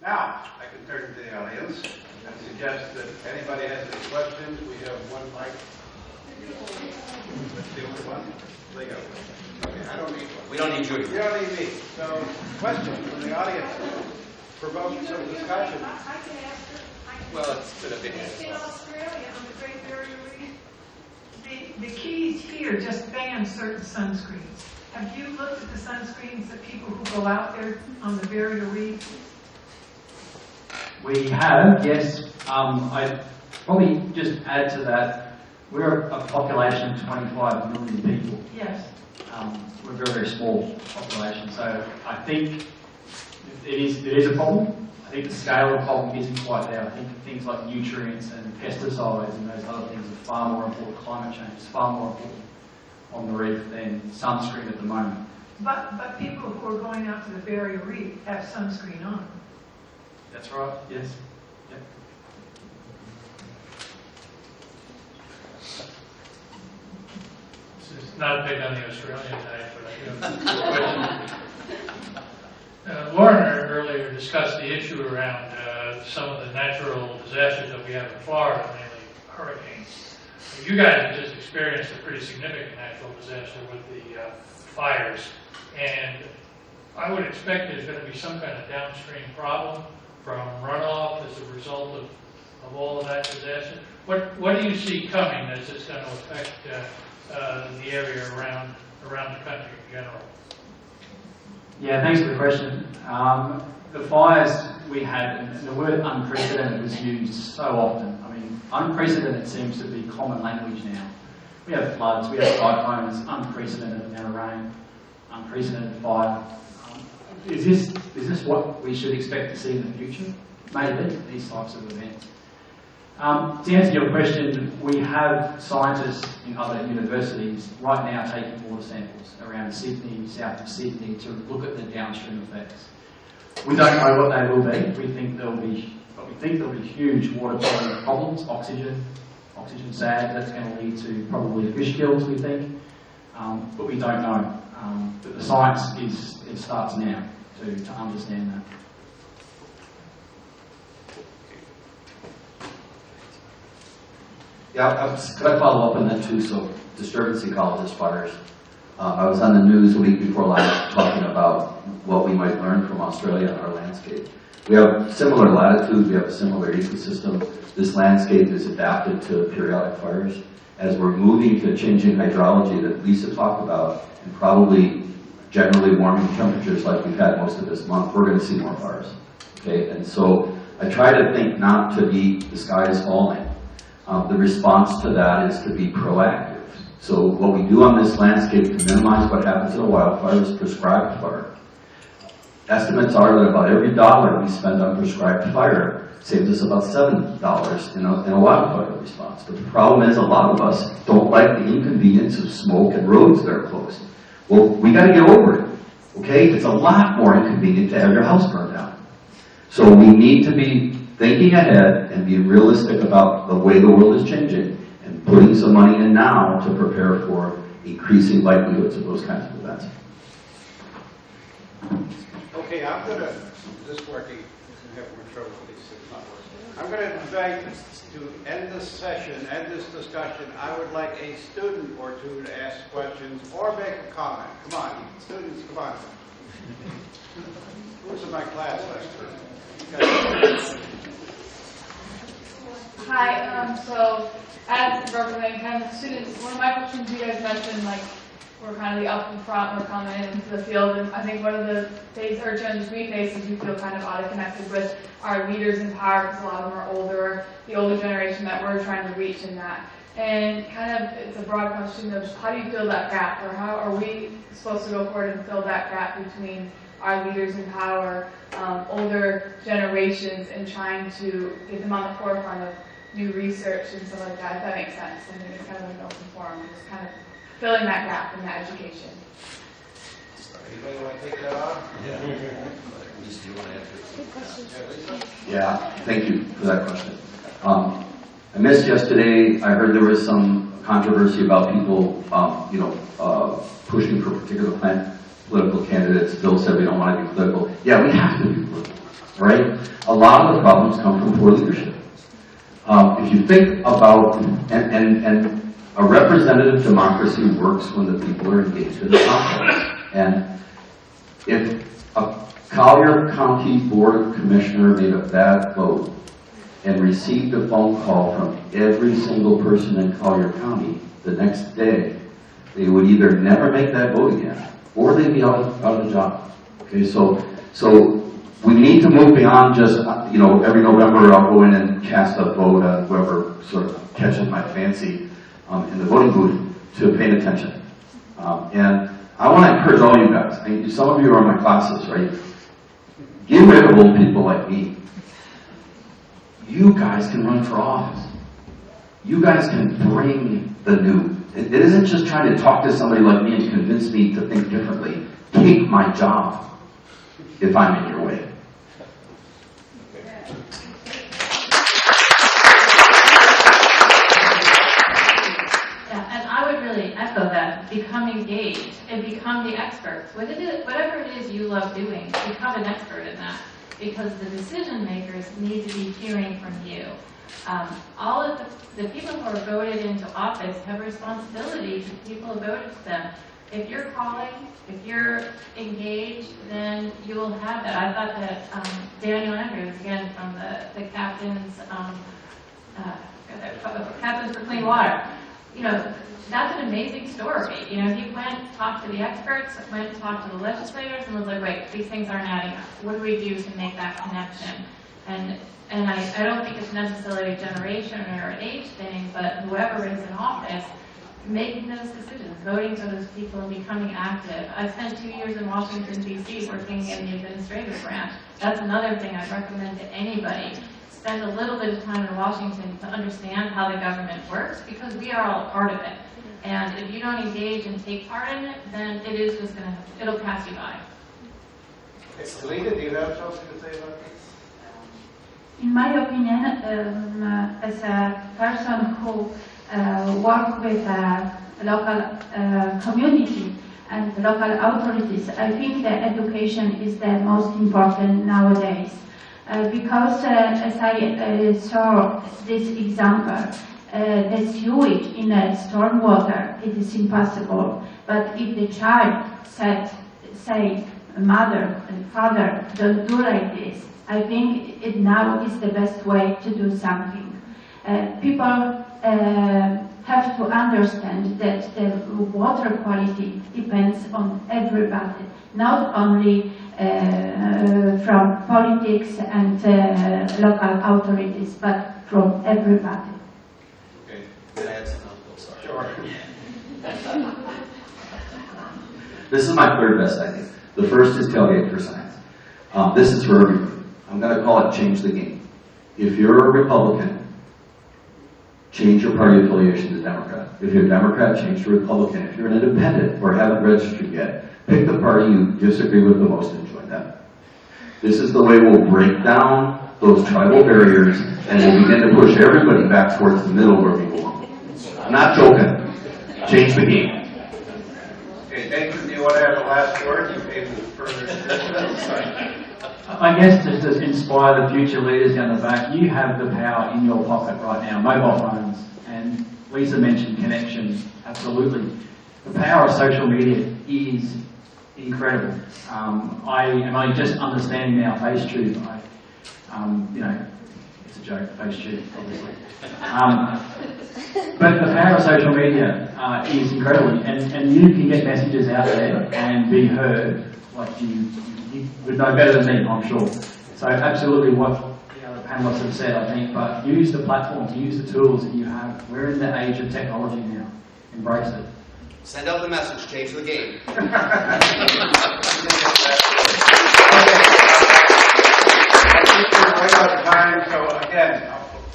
Now, I can turn to the audience and suggest that anybody has any questions. We have one mic. Let's deal with one. There you go. Okay, I don't need one. We don't need you. You don't need me. So, questions from the audience. Provoke some discussion. I can ask her. Well, it's been a big In Australia, on the Great Barrier Reef, The keys here just ban certain sunscreens. Have you looked at the sunscreens that people who go out there on the barrier reef? We have, yes. I'd probably just add to that, we're a population of 25 million people. Yes. We're a very, very small population, so I think it is a problem. I think the scale of the problem isn't quite there. I think things like nutrients and pesticides and those other things are far more important. Climate change is far more important on the reef than sunscreen at the moment. But people who are going out to the barrier reef have sunscreen on. That's right, yes. Yep. This is not a pick on the Australian type, but I do have a question. Lauren earlier discussed the issue around some of the natural disasters that we have in Florida, mainly hurricanes. You guys have just experienced a pretty significant natural disaster with the fires, and I would expect there's going to be some kind of downstream problem from runoff as a result of all of that disaster. What do you see coming as it's going to affect the area around the country in general? Yeah, thanks for the question. The fires we had, and the word unprecedented was used so often. I mean, unprecedented seems to be common language now. We have floods, we have cyclones, unprecedented amount of rain, unprecedented fire. Is this what we should expect to see in the future? Maybe, these types of events. To answer your question, we have scientists in other universities right now taking water samples around Sydney, south of Sydney, to look at the downstream effects. We don't know what they will be. We think there'll be huge water quality problems, oxygen sag, that's going to lead to probably fish kills, we think, but we don't know. But the science it starts now to understand that. Yeah, could I follow up on that too? So, disturbance ecologist fires. I was on the news a week before last talking about what we might learn from Australia and our landscape. We have similar latitude, we have a similar ecosystem. This landscape is adapted to periodic fires. As we're moving to changing hydrology that Lisa talked about, and probably generally warming temperatures like we've had most of this month, we're going to see more fires. Okay, and so I try to think not to be the sky is falling. The response to that is to be proactive. So what we do on this landscape to minimize what happens in a wildfire is prescribed fire. Estimates are that about every dollar we spend on prescribed fire saves us about $7 in a wildfire response. But the problem is a lot of us don't like the inconvenience of smoke and roads that are closed. Well, we got to get over it, okay? It's a lot more inconvenient to have your house burned down. So we need to be thinking ahead and being realistic about the way the world is changing and putting some money in now to prepare for increasing likelihoods of those kinds of events. Okay, I'm going to, is this working? I have more trouble with these things not working. I'm going to invite to end this session, end this discussion. I would like a student or two to ask questions or make a comment. Come on, students, come on. Who's in my class last term? Hi, so as representing kind of students, one of my questions you guys mentioned, like, we're kind of the up in front, we're coming into the field, and I think one of the challenges we face is we feel kind of out of connected with our leaders in power, because a lot of them are older, the older generation that we're trying to reach in that. And kind of, it's a broad question of just how do you fill that gap, or how are we supposed to go forward and fill that gap between our leaders in power, older generations, and trying to get them on the forefront of new research and stuff like that, if that makes sense. I think it's kind of an open forum, just kind of filling that gap in that education. Anybody want to take that on? Yeah, thank you for that question. I missed yesterday. I heard there was some controversy about people, pushing for particular political candidates. Bill said we don't want to be political. Yeah, we have to be political. right? A lot of the problems come from poor leadership. If you think about, and a representative democracy works when the people are engaged in the process. And if a Collier County Board Commissioner made a bad vote and received a phone call from every single person in Collier County the next day, they would either never make that vote again, or they'd be out of the job. Okay, so we need to move beyond just, every November I'll go in and cast a vote on whoever sort of catches my fancy in the voting booth, to paying attention. And I want to encourage all you guys, some of you are in my classes, right? Get rid of old people like me. You guys can run for office. You guys can bring the new. It isn't just trying to talk to somebody like me and convince me to think differently. Take my job if I'm in your way. Echo that, become engaged and become the experts. Whatever it is you love doing, become an expert in that, because the decision makers need to be hearing from you. All of the people who are voted into office have responsibility to people who voted for them. If you're calling, if you're engaged, then you will have that. I thought that Daniel Andrews, again from the Captains, Captains for Clean Water, that's an amazing story. He went, talked to the experts, went, talked to the legislators, and was like, wait, these things aren't adding up. What do we do to make that connection? And I don't think it's necessarily a generation or an age thing, but whoever is in office, making those decisions, voting for those people and becoming active. I spent 2 years in Washington, D.C. working in the administrative branch. That's another thing I'd recommend to anybody. Spend a little bit of time in Washington to understand how the government works, because we are all a part of it. And if you don't engage and take part in it, then it is just it'll pass you by. Lita, do you have something to say about this? In my opinion, as a person who works with local community and local authorities, I think that education is the most important nowadays. Because as I saw this example, the sewage in storm water, it is impossible. But if the child say, mother and father, don't do like this, I think it now is the best way to do something. People have to understand that the water quality depends on everybody, not only from politics and local authorities, but from everybody. Okay. Can I add something else? Sorry. Sure. This is my third best idea. The first is tailgate for science. This is for everybody. I'm going to call it change the game. If you're a Republican, change your party affiliation to Democrat. If you're a Democrat, change to Republican. If you're an independent or haven't registered yet, pick the party you disagree with the most and join them. This is the way we'll break down those tribal barriers and we'll begin to push everybody back towards the middle where we belong. I'm not joking. Change the game. Okay, Nathan, do you want to have the last word? You gave me further assistance. I guess just to inspire the future leaders down the back, you have the power in your pocket right now, mobile phones, and Lisa mentioned connection, absolutely. The power of social media is incredible. I am only just understanding now FaceTube. It's a joke, FaceTube, obviously. But the power of social media is incredible, and you can get messages out there and be heard like you would know better than me, I'm sure. So absolutely what the other panelists have said, I think, but use the platforms, use the tools that you have. We're in the age of technology now. Embrace it. Send out the message, change the game. Okay. We're way out of time, so again,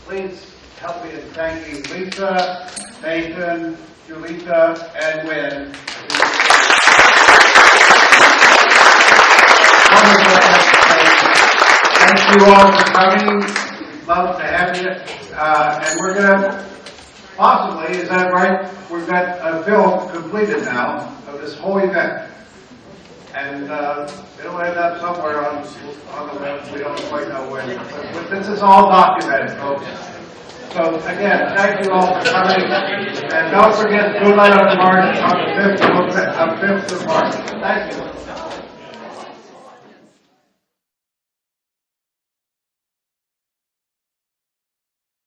please help me in thanking Lisa, Nathan, Julita, and Wynn. Thank you all for coming. Love to have you. And we're going to possibly, is that right? We've got a film completed now of this whole event. And it'll end up somewhere on the web. We don't quite know when. But this is all documented, folks. So again, thank you all for coming. And don't forget Blue Light on the March on the 5th of March. Thank you.